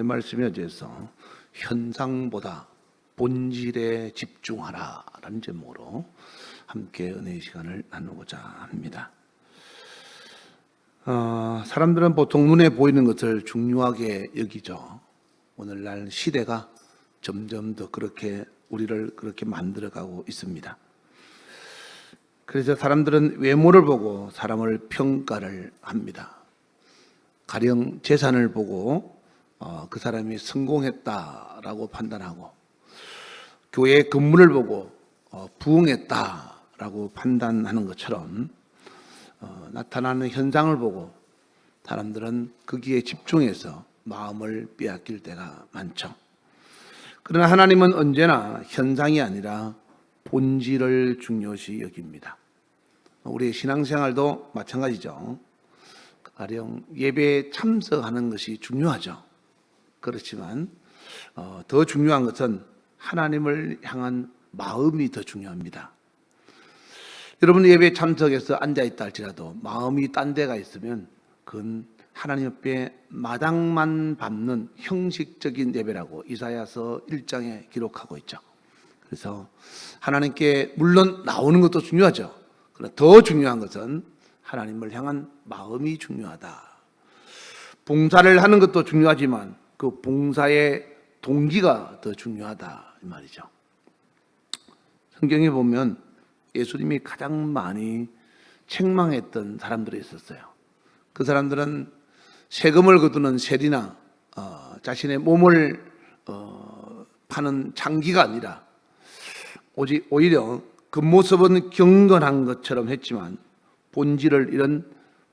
말씀에 대해서 현상보다 본질에 집중하라라는 제목으로 함께 은혜의 시간을 나누고자 합니다. 사람들은 보통 눈에 보이는 것을 중요하게 여기죠. 오늘날 시대가 점점 더 그렇게 우리를 그렇게 만들어가고 있습니다. 그래서 사람들은 외모를 보고 사람을 평가를 합니다. 가령 재산을 보고 그 사람이 성공했다라고 판단하고, 교회 건물을 보고 부흥했다라고 판단하는 것처럼 나타나는 현상을 보고 사람들은 거기에 집중해서 마음을 빼앗길 때가 많죠. 그러나 하나님은 언제나 현상이 아니라 본질을 중요시 여깁니다. 우리의 신앙생활도 마찬가지죠. 가령 예배에 참석하는 것이 중요하죠. 그렇지만 더 중요한 것은 하나님을 향한 마음이 더 중요합니다. 여러분 예배에 참석해서 앉아있다 할지라도 마음이 딴 데가 있으면 그건 하나님 앞에 마당만 밟는 형식적인 예배라고 이사야서 1장에 기록하고 있죠. 그래서 하나님께 물론 나오는 것도 중요하죠. 그러나 더 중요한 것은 하나님을 향한 마음이 중요하다. 봉사를 하는 것도 중요하지만 그 봉사의 동기가 더 중요하다 이 말이죠. 성경에 보면 예수님이 가장 많이 책망했던 사람들이 있었어요. 그 사람들은 세금을 거두는 세리나 자신의 몸을 파는 장기가 아니라 오히려 그 모습은 경건한 것처럼 했지만 본질을 잃은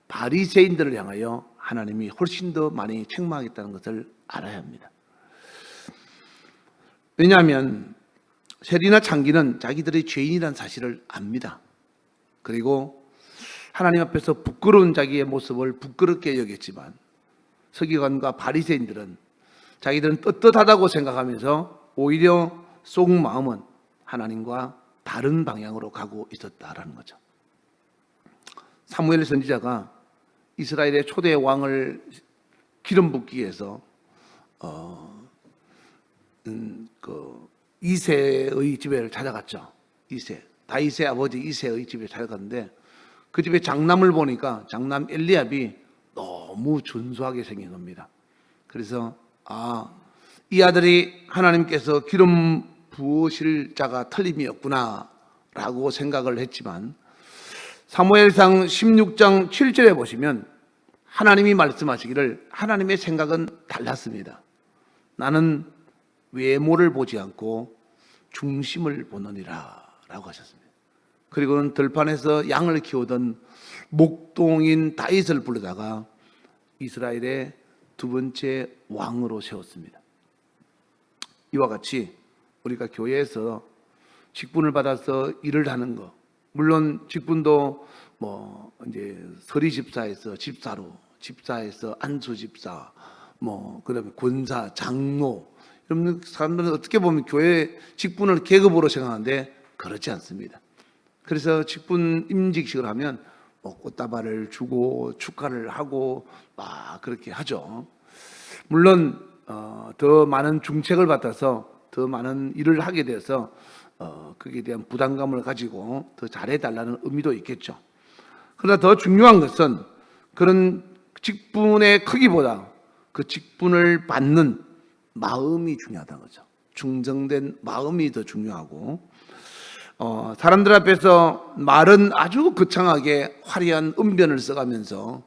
바리새인들을 향하여 하나님이 훨씬 더 많이 책망하겠다는 것을 알아야 합니다. 왜냐하면 세리나 창기는 자기들이 죄인이라는 사실을 압니다. 그리고 하나님 앞에서 부끄러운 자기의 모습을 부끄럽게 여겼지만 서기관과 바리새인들은 자기들은 떳떳하다고 생각하면서 오히려 속마음은 하나님과 다른 방향으로 가고 있었다라는 거죠. 사무엘 선지자가 이스라엘의 초대 왕을 기름 붓기 위해서 이새의 집에 찾아갔죠. 다윗의 아버지 이새의 집에 찾아갔는데 그 집에 장남을 보니까 장남 엘리압이 너무 준수하게 생긴 겁니다. 그래서 이 아들이 하나님께서 기름 부으실 자가 틀림이 없구나 라고 생각을 했지만 사무엘상 16장 7절에 보시면 하나님이 말씀하시기를 하나님의 생각은 달랐습니다. 나는 외모를 보지 않고 중심을 보느니라 라고 하셨습니다. 그리고는 들판에서 양을 키우던 목동인 다윗을 부르다가 이스라엘의 두 번째 왕으로 세웠습니다. 이와 같이 우리가 교회에서 직분을 받아서 일을 하는 것, 물론 직분도 이제 서리 집사에서 집사로, 집사에서 안수 집사, 그다음에 권사, 장로, 이런 사람들은 어떻게 보면 교회 직분을 계급으로 생각하는데 그렇지 않습니다. 그래서 직분 임직식을 하면 꽃다발을 주고 축하를 하고 막 그렇게 하죠. 물론 더 많은 중책을 받아서 더 많은 일을 하게 돼서 거기에 대한 부담감을 가지고 더 잘해달라는 의미도 있겠죠. 그러나 더 중요한 것은 그런 직분의 크기보다 그 직분을 받는 마음이 중요하다는 거죠. 충성된 마음이 더 중요하고, 사람들 앞에서 말은 아주 거창하게 화려한 언변을 써가면서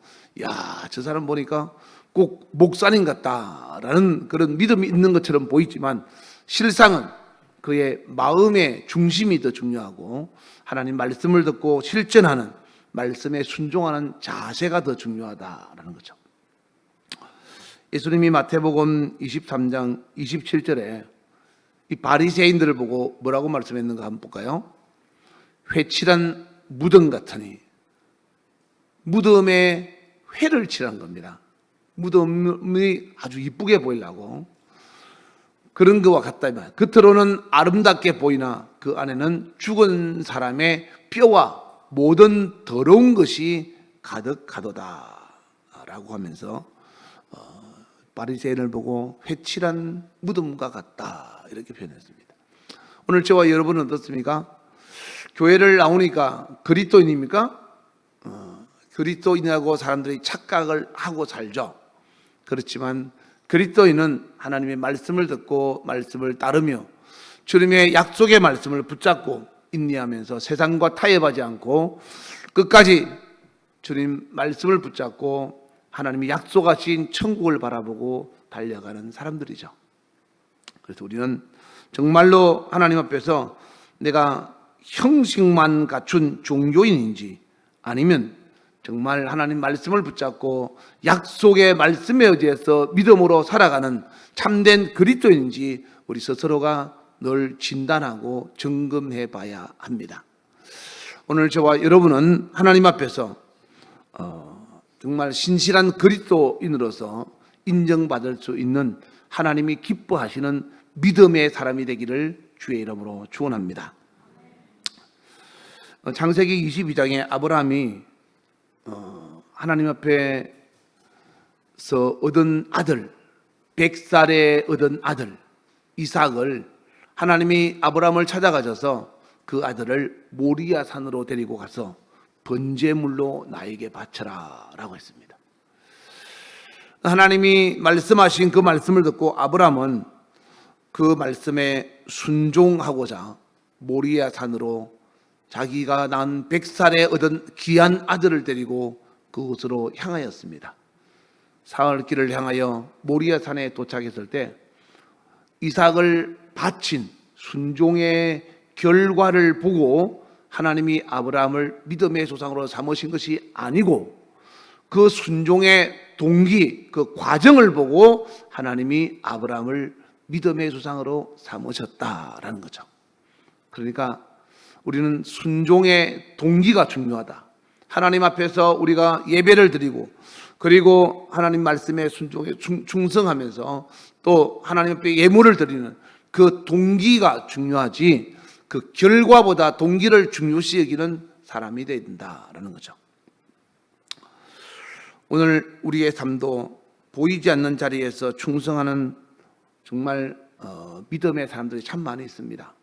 저 사람 보니까 꼭 목사님 같다라는 그런 믿음이 있는 것처럼 보이지만 실상은 그의 마음의 중심이 더 중요하고 하나님 말씀을 듣고 실천하는 말씀에 순종하는 자세가 더 중요하다라는 거죠. 예수님이 마태복음 23장 27절에 이 바리새인들을 보고 뭐라고 말씀했는가 한번 볼까요? 회칠한 무덤 같으니, 무덤에 회를 칠한 겁니다. 무덤이 아주 이쁘게 보이려고 그런 것과 같다. 겉으로는 아름답게 보이나 그 안에는 죽은 사람의 뼈와 모든 더러운 것이 가득하도다 라고 하면서 바리새인을 보고 회칠한 무덤과 같다, 이렇게 표현했습니다. 오늘 저와 여러분은 어떻습니까? 교회를 나오니까 그리스도인입니까? 그리스도인이라고 사람들이 착각을 하고 살죠. 그렇지만 그리스도인은 하나님의 말씀을 듣고 말씀을 따르며 주님의 약속의 말씀을 붙잡고 인내하면서 세상과 타협하지 않고 끝까지 주님 말씀을 붙잡고 하나님이 약속하신 천국을 바라보고 달려가는 사람들이죠. 그래서 우리는 정말로 하나님 앞에서 내가 형식만 갖춘 종교인인지 아니면 정말 하나님 말씀을 붙잡고 약속의 말씀에 의지해서 믿음으로 살아가는 참된 그리스도인인지 우리 스스로가 늘 진단하고 점검해 봐야 합니다. 오늘 저와 여러분은 하나님 앞에서 정말 신실한 그리스도인으로서 인정받을 수 있는 하나님이 기뻐하시는 믿음의 사람이 되기를 주의 이름으로 축원합니다. 창세기 22장에 아브라함이 하나님 앞에서 얻은 아들, 100살에 얻은 아들 이삭을 하나님이 아브라함을 찾아가셔서 그 아들을 모리아 산으로 데리고 가서 번제물로 나에게 바쳐라 라고 했습니다. 하나님이 말씀하신 그 말씀을 듣고 아브라함은 그 말씀에 순종하고자 모리아 산으로 자기가 낳은 100살에 얻은 귀한 아들을 데리고 그곳으로 향하였습니다. 사흘길을 향하여 모리아 산에 도착했을 때 이삭을 바친 순종의 결과를 보고 하나님이 아브라함을 믿음의 조상으로 삼으신 것이 아니고 그 순종의 동기, 그 과정을 보고 하나님이 아브라함을 믿음의 조상으로 삼으셨다라는 거죠. 그러니까 우리는 순종의 동기가 중요하다. 하나님 앞에서 우리가 예배를 드리고 그리고 하나님 말씀에 순종에 충성하면서 또 하나님 앞에 예물을 드리는 그 동기가 중요하지 그 결과보다 동기를 중요시 여기는 사람이 되어야 된다라는 거죠. 오늘 우리의 삶도 보이지 않는 자리에서 충성하는 정말 믿음의 사람들이 참 많이 있습니다.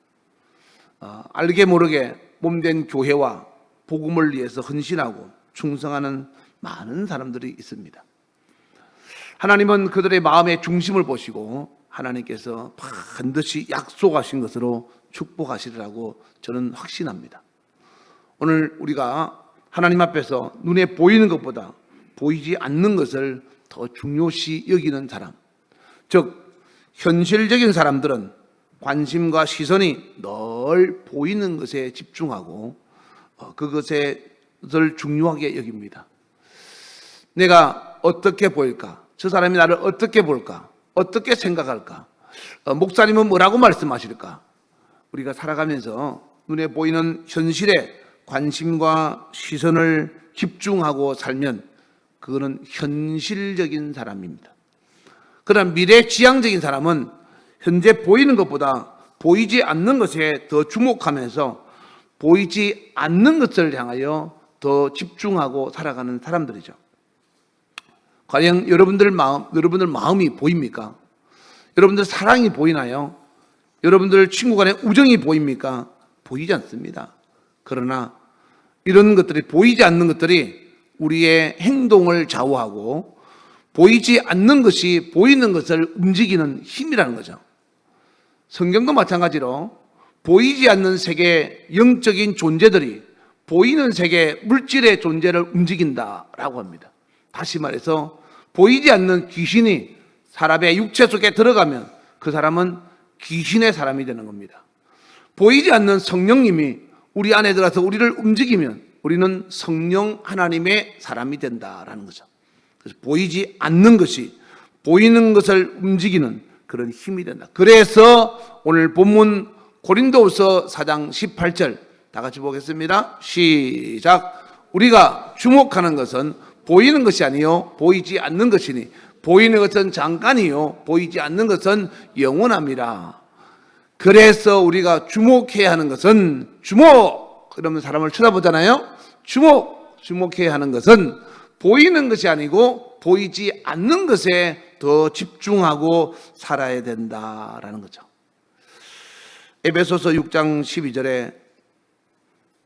알게 모르게 몸된 교회와 복음을 위해서 헌신하고 충성하는 많은 사람들이 있습니다. 하나님은 그들의 마음의 중심을 보시고 하나님께서 반드시 약속하신 것으로 축복하시리라고 저는 확신합니다. 오늘 우리가 하나님 앞에서 눈에 보이는 것보다 보이지 않는 것을 더 중요시 여기는 사람, 즉 현실적인 사람들은 관심과 시선이 늘 보이는 것에 집중하고 그것을 중요하게 여깁니다. 내가 어떻게 보일까? 저 사람이 나를 어떻게 볼까? 어떻게 생각할까? 목사님은 뭐라고 말씀하실까? 우리가 살아가면서 눈에 보이는 현실에 관심과 시선을 집중하고 살면 그거는 현실적인 사람입니다. 그러나 미래지향적인 사람은 현재 보이는 것보다 보이지 않는 것에 더 주목하면서 보이지 않는 것을 향하여 더 집중하고 살아가는 사람들이죠. 과연 여러분들 마음이 보입니까? 여러분들 사랑이 보이나요? 여러분들 친구 간의 우정이 보입니까? 보이지 않습니다. 그러나 이런 것들이 보이지 않는 것들이 우리의 행동을 좌우하고 보이지 않는 것이 보이는 것을 움직이는 힘이라는 거죠. 성경도 마찬가지로 보이지 않는 세계 영적인 존재들이 보이는 세계 물질의 존재를 움직인다라고 합니다. 다시 말해서 보이지 않는 귀신이 사람의 육체 속에 들어가면 그 사람은 귀신의 사람이 되는 겁니다. 보이지 않는 성령님이 우리 안에 들어가서 우리를 움직이면 우리는 성령 하나님의 사람이 된다라는 거죠. 그래서 보이지 않는 것이 보이는 것을 움직이는 그런 힘이 된다. 그래서 오늘 본문 고린도후서 4장 18절 다 같이 보겠습니다. 시작. 우리가 주목하는 것은 보이는 것이 아니요 보이지 않는 것이니 보이는 것은 잠깐이요 보이지 않는 것은 영원함이라. 그래서 우리가 주목해야 하는 것은 주목. 그러면 사람을 쳐다보잖아요. 주목해야 하는 것은 보이는 것이 아니고 보이지 않는 것에 더 집중하고 살아야 된다라는 거죠. 에베소서 6장 12절에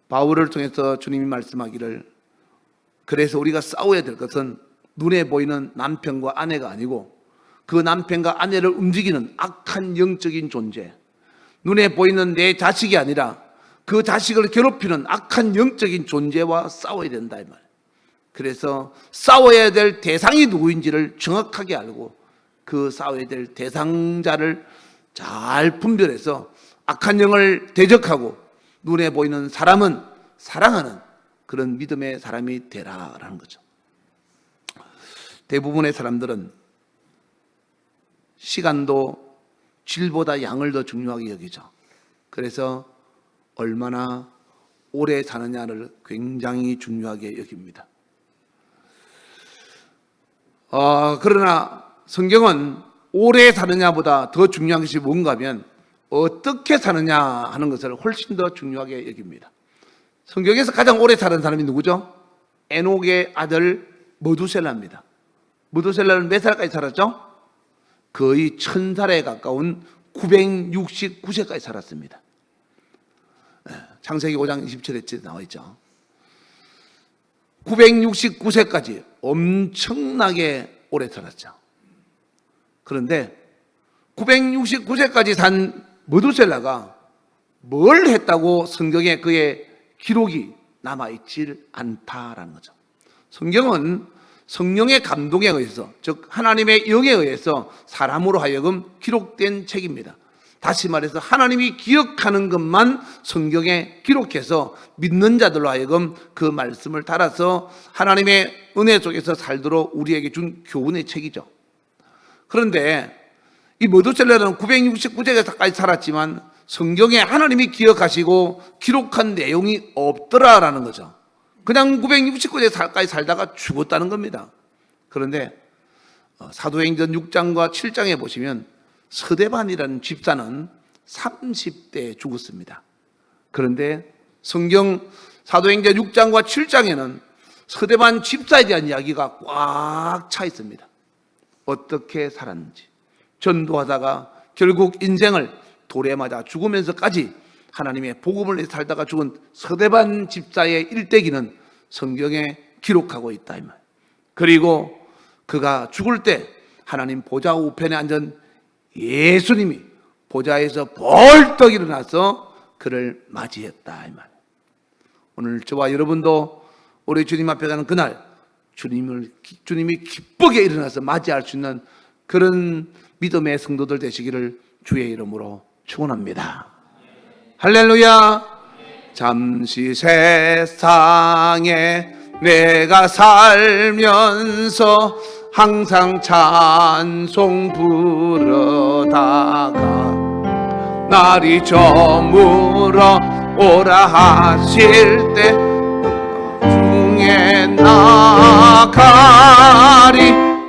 바울을 통해서 주님이 말씀하기를, 그래서 우리가 싸워야 될 것은 눈에 보이는 남편과 아내가 아니고 그 남편과 아내를 움직이는 악한 영적인 존재, 눈에 보이는 내 자식이 아니라 그 자식을 괴롭히는 악한 영적인 존재와 싸워야 된다 이 말. 그래서 싸워야 될 대상이 누구인지를 정확하게 알고 그 싸워야 될 대상자를 잘 분별해서 악한 영을 대적하고 눈에 보이는 사람은 사랑하는 그런 믿음의 사람이 되라라는 거죠. 대부분의 사람들은 시간도 질보다 양을 더 중요하게 여기죠. 그래서 얼마나 오래 사느냐를 굉장히 중요하게 여깁니다. 그러나 성경은 오래 사느냐보다 더 중요한 것이 뭔가 하면 어떻게 사느냐 하는 것을 훨씬 더 중요하게 여깁니다. 성경에서 가장 오래 사는 사람이 누구죠? 에녹의 아들 머두셀라입니다. 머두셀라는 몇 살까지 살았죠? 거의 1000살에 가까운 969세까지 살았습니다. 창세기 5장 27절에 나와 있죠. 969세까지 엄청나게 오래 살았죠. 그런데 969세까지 산 머두셀라가 뭘 했다고 성경에 그의 기록이 남아있질 않다라는 거죠. 성경은 성령의 감동에 의해서, 즉 하나님의 영에 의해서 사람으로 하여금 기록된 책입니다. 다시 말해서 하나님이 기억하는 것만 성경에 기록해서 믿는 자들로 하여금 그 말씀을 따라서 하나님의 은혜 속에서 살도록 우리에게 준 교훈의 책이죠. 그런데 이 머두셀라는 969세까지 살았지만 성경에 하나님이 기억하시고 기록한 내용이 없더라라는 거죠. 그냥 969세까지 살다가 죽었다는 겁니다. 그런데 사도행전 6장과 7장에 보시면 서대반이라는 집사는 30대에 죽었습니다. 그런데 성경 사도행전 6장과 7장에는 서대반 집사에 대한 이야기가 꽉 차 있습니다. 어떻게 살았는지, 전도하다가 결국 인생을 돌에 맞아 죽으면서까지 하나님의 복음을 위해 살다가 죽은 서대반 집사의 일대기는 성경에 기록하고 있다 이 말. 그리고 그가 죽을 때 하나님 보좌 우편에 앉은 예수님이 보좌에서 벌떡 일어나서 그를 맞이했다 이 말. 오늘 저와 여러분도 우리 주님 앞에 가는 그날 주님이 기쁘게 일어나서 맞이할 수 있는 그런 믿음의 성도들 되시기를 주의 이름으로 축원합니다. 할렐루야. 잠시 세상에 내가 살면서 항상 찬송 부르다가 날이 저물어 오라 하실 때 중에 나가리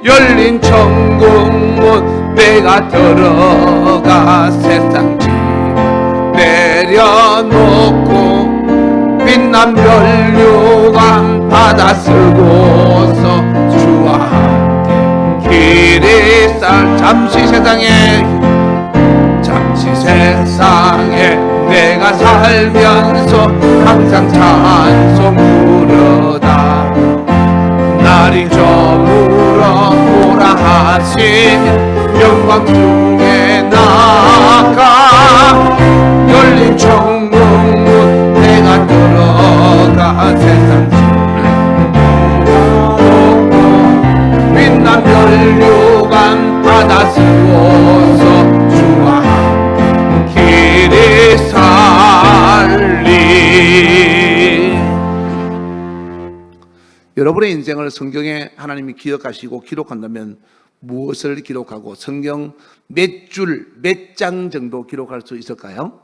열린 천국문 내가 들어가 세상 짐 내려놓고 빛난 면류관 받아 쓰고서 주와 함께 길이 쌀 잠시 세상에 내가 살면서 항상 찬송 부르다 날이 저물어 오라 하신 영광 중에 나가 열린 천국문 내가 들어가 세상 빛난 면류관 받아 쓰고서 주와 길이 살리. 여러분의 인생을 성경에 하나님이 기억하시고 기록한다면 무엇을 기록하고 성경 몇 줄, 몇 장 정도 기록할 수 있을까요?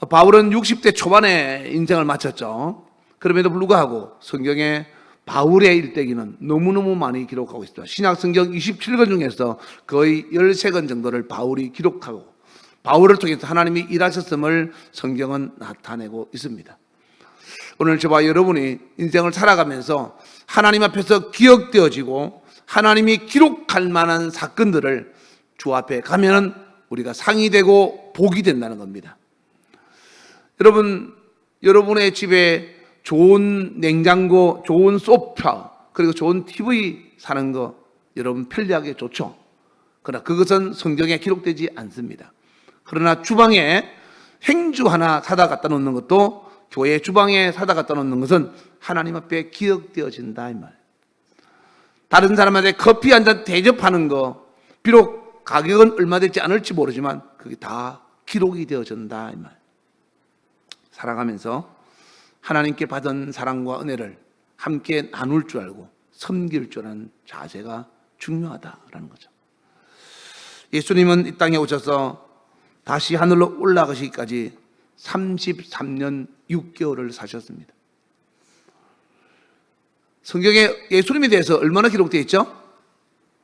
바울은 60대 초반에 인생을 마쳤죠. 그럼에도 불구하고 성경에 바울의 일대기는 너무너무 많이 기록하고 있습니다. 신약 성경 27권 중에서 거의 13권 정도를 바울이 기록하고 바울을 통해서 하나님이 일하셨음을 성경은 나타내고 있습니다. 오늘 저와 여러분이 인생을 살아가면서 하나님 앞에서 기억되어지고 하나님이 기록할 만한 사건들을 주 앞에 가면은 우리가 상이 되고 복이 된다는 겁니다. 여러분, 여러분의 집에 좋은 냉장고, 좋은 소파, 그리고 좋은 TV 사는 거 여러분 편리하게 좋죠. 그러나 그것은 성경에 기록되지 않습니다. 그러나 주방에 행주 하나 사다 갖다 놓는 것도, 교회 주방에 사다 갖다 놓는 것은 하나님 앞에 기억되어진다 이 말. 다른 사람한테 커피 한 잔 대접하는 거, 비록 가격은 얼마 될지 않을지 모르지만 그게 다 기록이 되어진다 이 말. 살아가면서 하나님께 받은 사랑과 은혜를 함께 나눌 줄 알고 섬길 줄 아는 자세가 중요하다라는 거죠. 예수님은 이 땅에 오셔서 다시 하늘로 올라가시기까지 33년 6개월을 사셨습니다. 성경에 예수님에 대해서 얼마나 기록되어 있죠?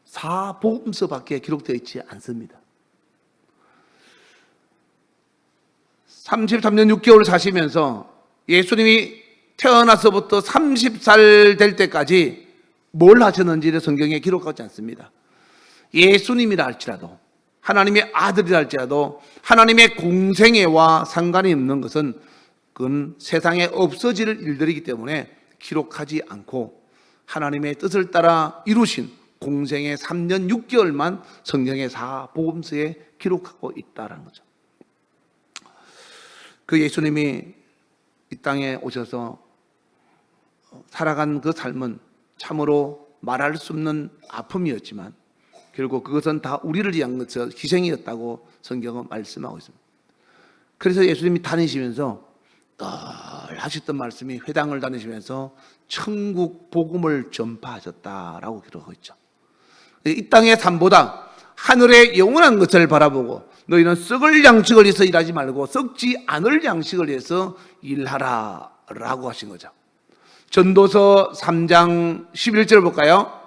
4복음서밖에 기록되어 있지 않습니다. 33년 6개월을 사시면서 예수님이 태어나서부터 30살 될 때까지 뭘 하셨는지를 성경에 기록하지 않습니다. 예수님이라 할지라도, 하나님의 아들이라 할지라도 하나님의 공생애와 상관이 없는 것은 그건 세상에 없어질 일들이기 때문에 기록하지 않고 하나님의 뜻을 따라 이루신 공생의 3년 6개월만 성경의 4복음서에 기록하고 있다는 거죠. 그 예수님이 이 땅에 오셔서 살아간 그 삶은 참으로 말할 수 없는 아픔이었지만 결국 그것은 다 우리를 위한 희생이었다고 성경은 말씀하고 있습니다. 그래서 예수님이 다니시면서 늘 하셨던 말씀이, 회당을 다니시면서 천국 복음을 전파하셨다라고 기록하고 있죠. 이 땅의 삶보다 하늘의 영원한 것을 바라보고 너희는 썩을 양식을 위해서 일하지 말고 썩지 않을 양식을 위해서 일하라 라고 하신 거죠. 전도서 3장 11절을 볼까요?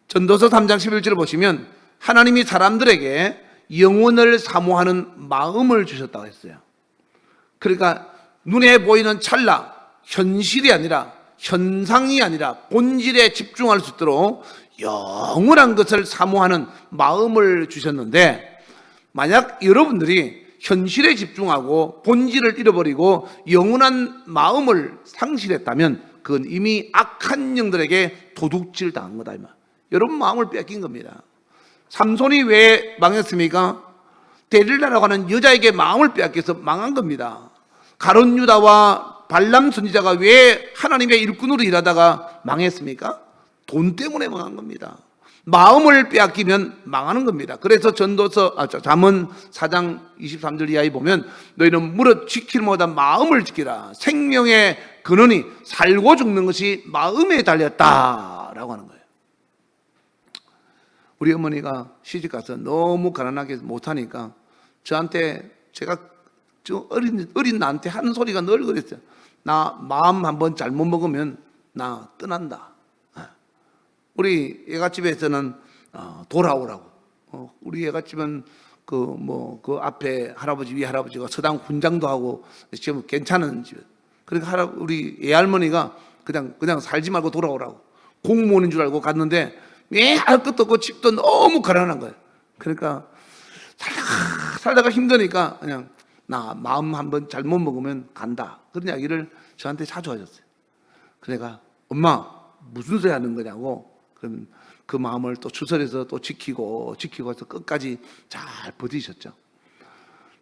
전도서 3장 11절을 보시면 하나님이 사람들에게 영혼을 사모하는 마음을 주셨다고 했어요. 그러니까 눈에 보이는 찰나, 현실이 아니라, 현상이 아니라 본질에 집중할 수 있도록 영원한 것을 사모하는 마음을 주셨는데, 만약 여러분들이 현실에 집중하고 본질을 잃어버리고 영원한 마음을 상실했다면 그건 이미 악한 영들에게 도둑질 당한 거다 이 말. 여러분 마음을 뺏긴 겁니다. 삼손이 왜 망했습니까? 데릴라라고 하는 여자에게 마음을 빼앗겨서 망한 겁니다. 가룟 유다와 발람 선지자가 왜 하나님의 일꾼으로 일하다가 망했습니까? 돈 때문에 망한 겁니다. 마음을 빼앗기면 망하는 겁니다. 그래서 잠언 4장 23절 이하에 보면 너희는 무릇 지키기보다 마음을 지키라. 생명의 근원이 살고 죽는 것이 마음에 달렸다라고 하는 거예요. 우리 어머니가 시집가서 너무 가난하게 못하니까 저한테, 제가 어린 나한테 하는 소리가 늘 그랬어요. 나 마음 한번 잘못 먹으면 나 떠난다. 우리 애갓집에서는 돌아오라고. 우리 애갓집은 그 앞에 할아버지, 위 할아버지가 서당 훈장도 하고 지금 괜찮은 집. 그러니까 우리 애할머니가 그냥 살지 말고 돌아오라고. 공무원인 줄 알고 갔는데 할 것도 없고 집도 너무 가난한 거예요. 그러니까 살다가 힘드니까 그냥 나 마음 한번 잘못 먹으면 간다. 그런 이야기를 저한테 자주 하셨어요. 그래가 엄마 무슨 소리 하는 거냐고. 그 마음을 또 추설해서 또 지키고 해서 끝까지 잘 버티셨죠.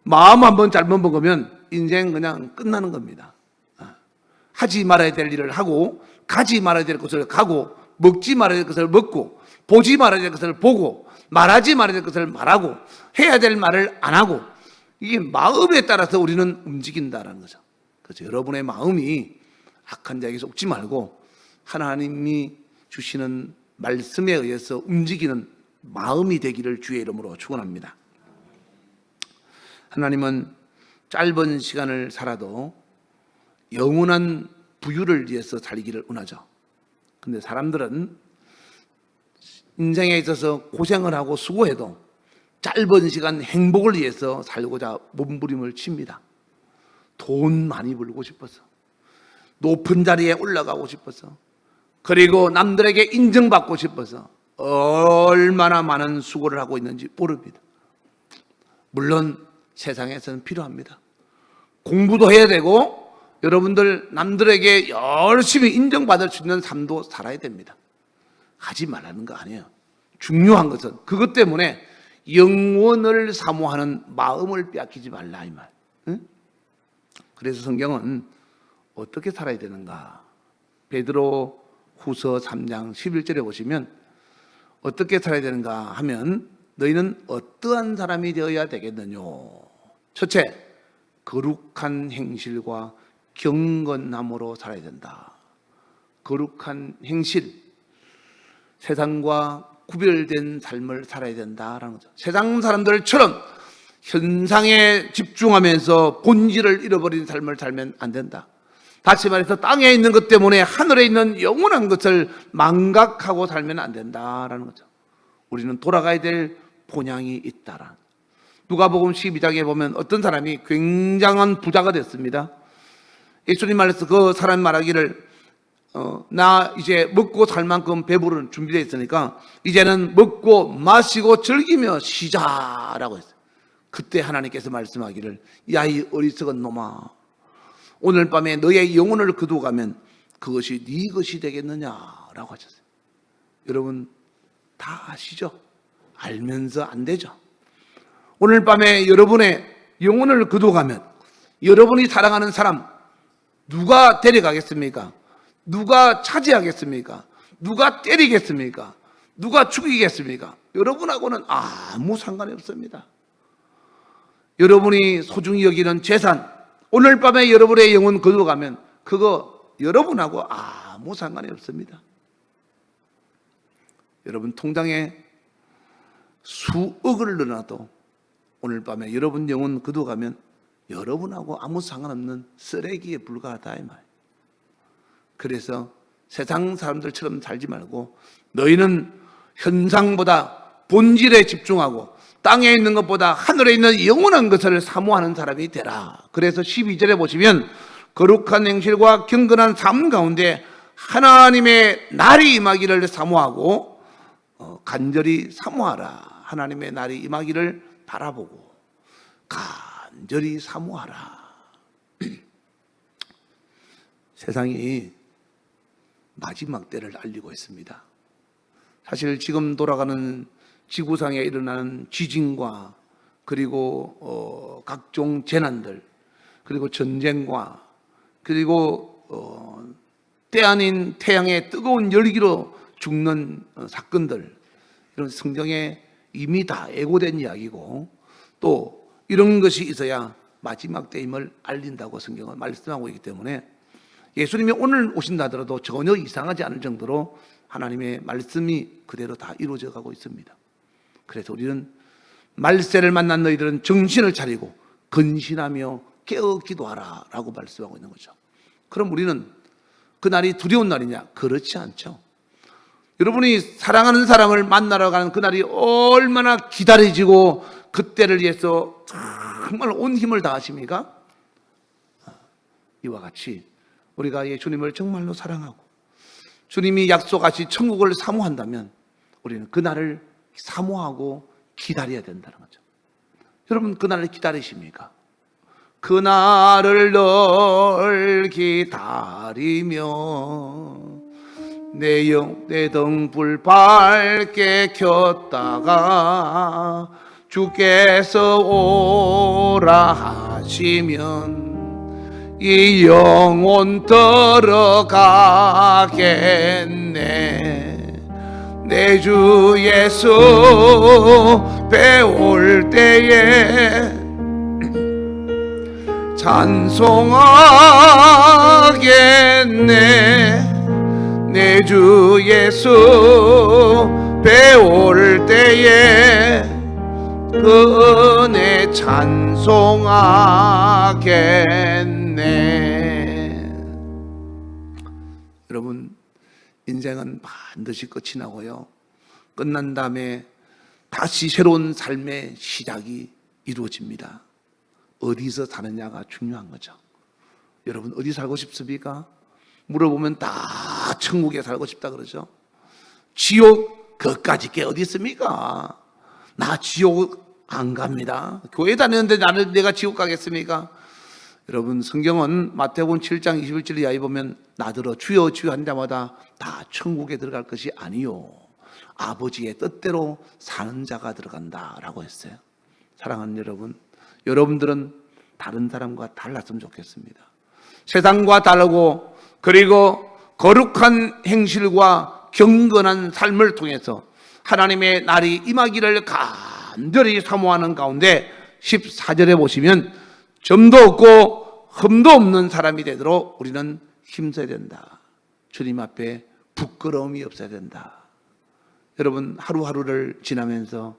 마음 한번 잘못 먹으면 인생 그냥 끝나는 겁니다. 하지 말아야 될 일을 하고, 가지 말아야 될 것을 가고, 먹지 말아야 될 것을 먹고, 보지 말아야 될 것을 보고, 말하지 말아야 될 것을 말하고, 해야 될 말을 안 하고, 이게 마음에 따라서 우리는 움직인다라는 거죠. 그래서 여러분의 마음이 악한 자에게 속지 말고 하나님이 주시는 말씀에 의해서 움직이는 마음이 되기를 주의 이름으로 축원합니다. 하나님은 짧은 시간을 살아도 영원한 부유를 위해서 살기를 원하죠. 근데 사람들은 인생에 있어서 고생을 하고 수고해도 짧은 시간 행복을 위해서 살고자 몸부림을 칩니다. 돈 많이 벌고 싶어서, 높은 자리에 올라가고 싶어서, 그리고 남들에게 인정받고 싶어서, 얼마나 많은 수고를 하고 있는지 모릅니다. 물론 세상에서는 필요합니다. 공부도 해야 되고 여러분들 남들에게 열심히 인정받을 수 있는 삶도 살아야 됩니다. 하지 말라는 거 아니에요. 중요한 것은 그것 때문에 영원을 사모하는 마음을 빼앗기지 말라 이 말. 응? 그래서 성경은 어떻게 살아야 되는가? 베드로 후서 3장 11절에 보시면 어떻게 살아야 되는가 하면 너희는 어떠한 사람이 되어야 되겠느냐? 첫째, 거룩한 행실과 경건함으로 살아야 된다. 거룩한 행실, 세상과 구별된 삶을 살아야 된다라는 거죠. 세상 사람들처럼 현상에 집중하면서 본질을 잃어버린 삶을 살면 안 된다. 다시 말해서 땅에 있는 것 때문에 하늘에 있는 영원한 것을 망각하고 살면 안 된다라는 거죠. 우리는 돌아가야 될 본향이 있다라. 누가복음 12장에 보면 어떤 사람이 굉장한 부자가 됐습니다. 예수님 말해서 그 사람 말하기를 나 이제 먹고 살 만큼 배부른 준비되어 있으니까 이제는 먹고 마시고 즐기며 쉬자라고 했어요. 그때 하나님께서 말씀하기를 야 이 어리석은 놈아, 오늘 밤에 너의 영혼을 거두어 가면 그것이 네 것이 되겠느냐라고 하셨어요. 여러분 다 아시죠? 알면서 안 되죠. 오늘 밤에 여러분의 영혼을 거두어 가면 여러분이 사랑하는 사람 누가 데려가겠습니까? 누가 차지하겠습니까? 누가 때리겠습니까? 누가 죽이겠습니까? 여러분하고는 아무 상관이 없습니다. 여러분이 소중히 여기는 재산, 오늘 밤에 여러분의 영혼 거두어가면 그거 여러분하고 아무 상관이 없습니다. 여러분 통장에 수억을 넣어놔도 오늘 밤에 여러분 영혼 거두어가면 여러분하고 아무 상관없는 쓰레기에 불과하다 이 말. 그래서 세상 사람들처럼 살지 말고 너희는 현상보다 본질에 집중하고 땅에 있는 것보다 하늘에 있는 영원한 것을 사모하는 사람이 되라. 그래서 12절에 보시면 거룩한 행실과 경건한 삶 가운데 하나님의 날이 임하기를 사모하고 간절히 사모하라. 하나님의 날이 임하기를 바라보고 간절히 사모하라. 세상이 마지막 때를 알리고 있습니다. 사실 지금 돌아가는 지구상에 일어나는 지진과 그리고 각종 재난들, 그리고 전쟁과 그리고 때 아닌 태양의 뜨거운 열기로 죽는 사건들, 이런 성경에 이미 다 예고된 이야기고, 또 이런 것이 있어야 마지막 때임을 알린다고 성경은 말씀하고 있기 때문에 예수님이 오늘 오신다 하더라도 전혀 이상하지 않을 정도로 하나님의 말씀이 그대로 다 이루어져 가고 있습니다. 그래서 우리는 말세를 만난 너희들은 정신을 차리고 근신하며 깨어 기도하라 라고 말씀하고 있는 거죠. 그럼 우리는 그 날이 두려운 날이냐? 그렇지 않죠. 여러분이 사랑하는 사람을 만나러 가는 그 날이 얼마나 기다려지고 그때를 위해서 정말 온 힘을 다하십니까? 이와 같이 우리가 예수님을 정말로 사랑하고 주님이 약속하신 천국을 사모한다면 우리는 그 날을 사모하고 기다려야 된다는 거죠. 여러분 그 날을 기다리십니까? 그 날을 늘 기다리며 내 등불 밝게 켰다가 주께서 오라 하시면 이 영혼 들어가겠네. 내 주 예수 배울 때에 찬송하겠네. 내 주 예수 배울 때에 그 은혜 찬송하겠네. 여러분 인생은 반드시 끝이 나고요, 끝난 다음에 다시 새로운 삶의 시작이 이루어집니다. 어디서 사느냐가 중요한 거죠. 여러분 어디 살고 싶습니까? 물어보면 다 천국에 살고 싶다 그러죠. 지옥 그것까지 게 어디 있습니까? 나 지옥 안 갑니다. 교회 다니는데 내가 지옥 가겠습니까? 여러분, 성경은 마태복음 7장 21절 이하에 보면 나더러 주여 주여 한 자마다 다 천국에 들어갈 것이 아니요 아버지의 뜻대로 사는 자가 들어간다라고 했어요. 사랑하는 여러분, 여러분들은 다른 사람과 달랐으면 좋겠습니다. 세상과 다르고 그리고 거룩한 행실과 경건한 삶을 통해서 하나님의 날이 임하기를 간절히 사모하는 가운데 14절에 보시면 점도 없고 흠도 없는 사람이 되도록 우리는 힘써야 된다. 주님 앞에 부끄러움이 없어야 된다. 여러분, 하루하루를 지나면서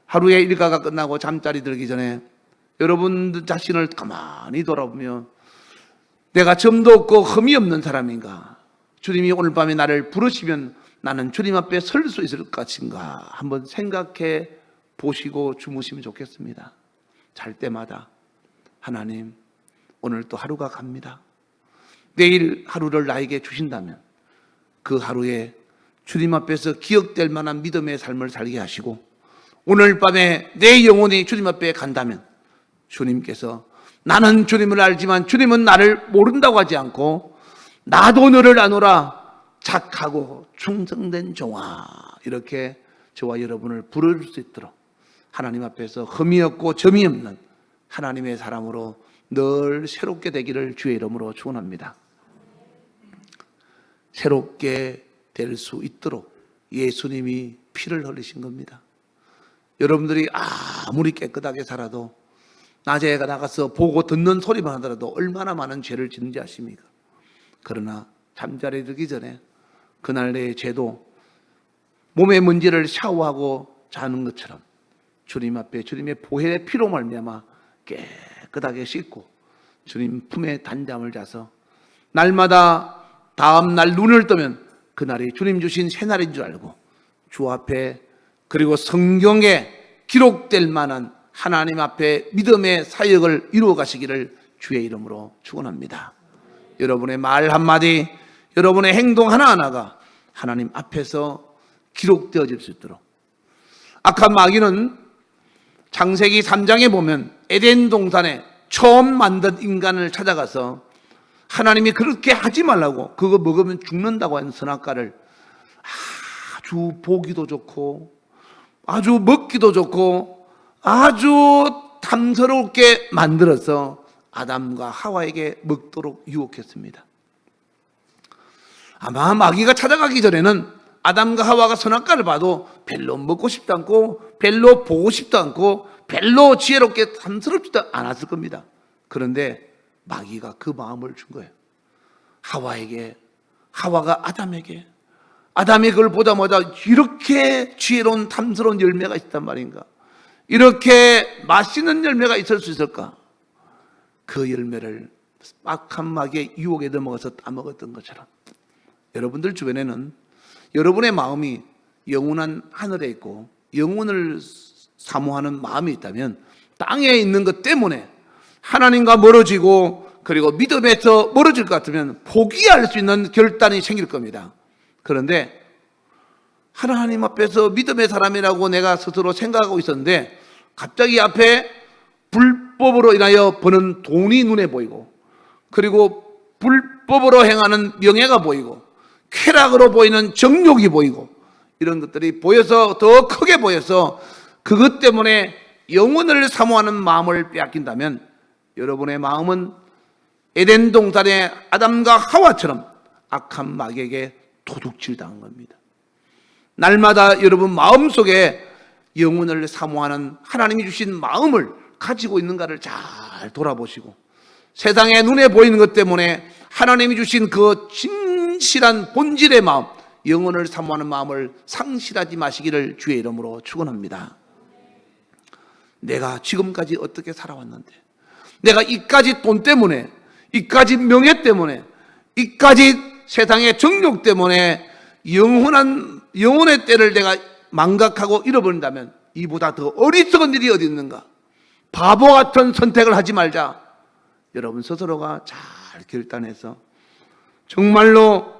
하루의 일과가 끝나고 잠자리 들기 전에 여러분 자신을 가만히 돌아보며 내가 점도 없고 흠이 없는 사람인가? 주님이 오늘 밤에 나를 부르시면 나는 주님 앞에 설 수 있을 것인가? 한번 생각해 보시고 주무시면 좋겠습니다. 잘 때마다 하나님, 오늘 또 하루가 갑니다. 내일 하루를 나에게 주신다면 그 하루에 주님 앞에서 기억될 만한 믿음의 삶을 살게 하시고 오늘 밤에 내 영혼이 주님 앞에 간다면 주님께서 나는 주님을 알지만 주님은 나를 모른다고 하지 않고 나도 너를 아노라 착하고 충성된 종아, 이렇게 저와 여러분을 부를 수 있도록 하나님 앞에서 흠이 없고 점이 없는 하나님의 사람으로 늘 새롭게 되기를 주의 이름으로 축원합니다. 새롭게 될 수 있도록 예수님이 피를 흘리신 겁니다. 여러분들이 아무리 깨끗하게 살아도 낮에 나가서 보고 듣는 소리만 하더라도 얼마나 많은 죄를 짓는지 아십니까? 그러나 잠자리에 들기 전에 그날 내 죄도 몸의 먼지를 샤워하고 자는 것처럼 주님 앞에 주님의 보혈의 피로 말미암아 깨끗하게 씻고 주님 품에 단잠을 자서 날마다 다음 날 눈을 뜨면 그날이 주님 주신 새날인 줄 알고 주 앞에 그리고 성경에 기록될 만한 하나님 앞에 믿음의 사역을 이루어 가시기를 주의 이름으로 축원합니다. 여러분의 말 한마디, 여러분의 행동 하나하나가 하나님 앞에서 기록되어질 수 있도록. 악한 마귀는 창세기 3장에 보면 에덴 동산에 처음 만든 인간을 찾아가서 하나님이 그렇게 하지 말라고, 그거 먹으면 죽는다고 하는 선악과를 아주 보기도 좋고 아주 먹기도 좋고 아주 탐스럽게 만들어서 아담과 하와에게 먹도록 유혹했습니다. 아마 마귀가 찾아가기 전에는 아담과 하와가 선악과를 봐도 별로 먹고 싶지 않고 별로 보고 싶지 않고 별로 지혜롭게 탐스럽지도 않았을 겁니다. 그런데 마귀가 그 마음을 준 거예요. 하와에게, 하와가 아담에게. 아담이 그걸 보자마자 이렇게 지혜로운 탐스러운 열매가 있단 말인가? 이렇게 맛있는 열매가 있을 수 있을까? 그 열매를 악한 마귀의 유혹에 넘어가서 따먹었던 것처럼 여러분들 주변에는 여러분의 마음이 영원한 하늘에 있고 영혼을 사모하는 마음이 있다면 땅에 있는 것 때문에 하나님과 멀어지고 그리고 믿음에서 멀어질 것 같으면 포기할 수 있는 결단이 생길 겁니다. 그런데 하나님 앞에서 믿음의 사람이라고 내가 스스로 생각하고 있었는데 갑자기 앞에 불법으로 인하여 버는 돈이 눈에 보이고 그리고 불법으로 행하는 명예가 보이고 쾌락으로 보이는 정욕이 보이고 이런 것들이 보여서 더 크게 보여서 그것 때문에 영혼을 사모하는 마음을 빼앗긴다면 여러분의 마음은 에덴 동산의 아담과 하와처럼 악한 마귀에게 도둑질 당한 겁니다. 날마다 여러분 마음속에 영혼을 사모하는 하나님이 주신 마음을 가지고 있는가를 잘 돌아보시고 세상에 눈에 보이는 것 때문에 하나님이 주신 그 진실한 본질의 마음, 영혼을 사모하는 마음을 상실하지 마시기를 주의 이름으로 축원합니다. 내가 지금까지 어떻게 살아왔는데, 내가 이까지 돈 때문에, 이까지 명예 때문에, 이까지 세상의 정욕 때문에 영혼의 때를 내가 망각하고 잃어버린다면 이보다 더 어리석은 일이 어디 있는가? 바보 같은 선택을 하지 말자. 여러분 스스로가 잘 결단해서 정말로